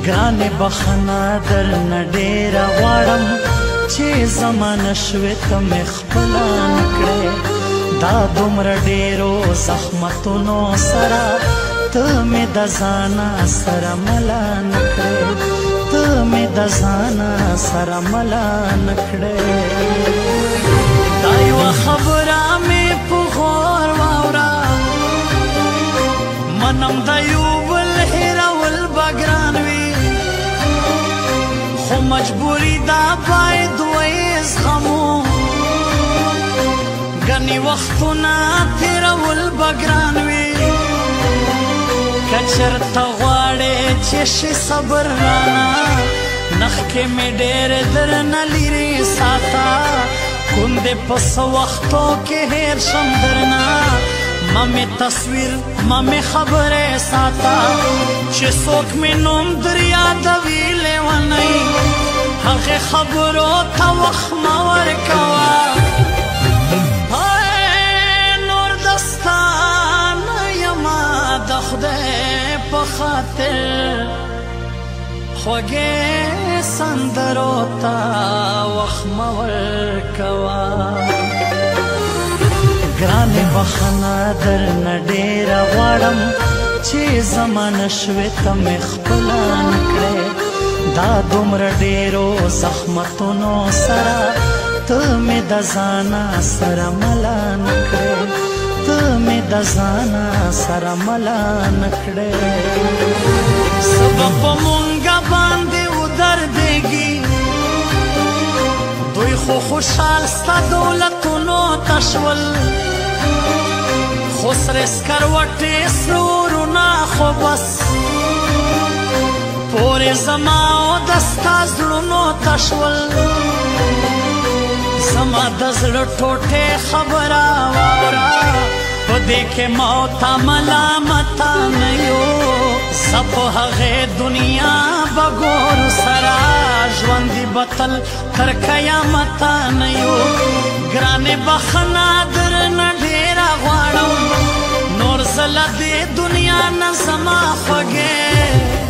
ګرانې بخښنه درنه ډېره غواړم چې زمانه شوې ته مې خپله نه کړې دا دومره ډېرو زحمتونو سره ته مې د ځانه سره مله نه کړې ته مې د ځانه سره مله نه کړې دا یوه خبره مې په غور واوره منم د یو بل هېرول به ګران وي خو مجبوري دا باید ویې زغمو ګڼې وختونه تېرول به ګران وي که چېرته غواړې چې شي صبر رانه نخکې مې ډېر درنه لرې ساته کوم دې په څه وختو کې هېر شم درنه ما مې تصویر ما مې خبرې ساته چې څوک مې نوم در یادوي لیونی هغې خبرو ته وخت مه ورکوه نور دستا نه یمه د خدای په خاطر خوږې سندرو ته وخت مه ورکوه ګرانې بخښنه درنه ډېره غواړم چې زمانه شوې ته مې خپله نه کړې دا دومره ډېرو زحمتونو سره ته مې د ځانه سره مله نه کړې ته مې د ځانه سره مله نه کړې څه به په مونږه باندې ودردېږي دوی خو خوشحال ستا دولتونو ته شول خو سرې سکروټې سره ورونه خو بس پورې زما او د ستا زړونو ته شول زما د زړه ټوټې خبره واوره په دې کې ما او تا ملامته نه یو زه په هغې دنیا به ګورو سره ژوندي به تل تر قیامته نه یو ګرانې بخښنه درنه ډېره غواړم نور زه له دې دنیا نه زما خوږې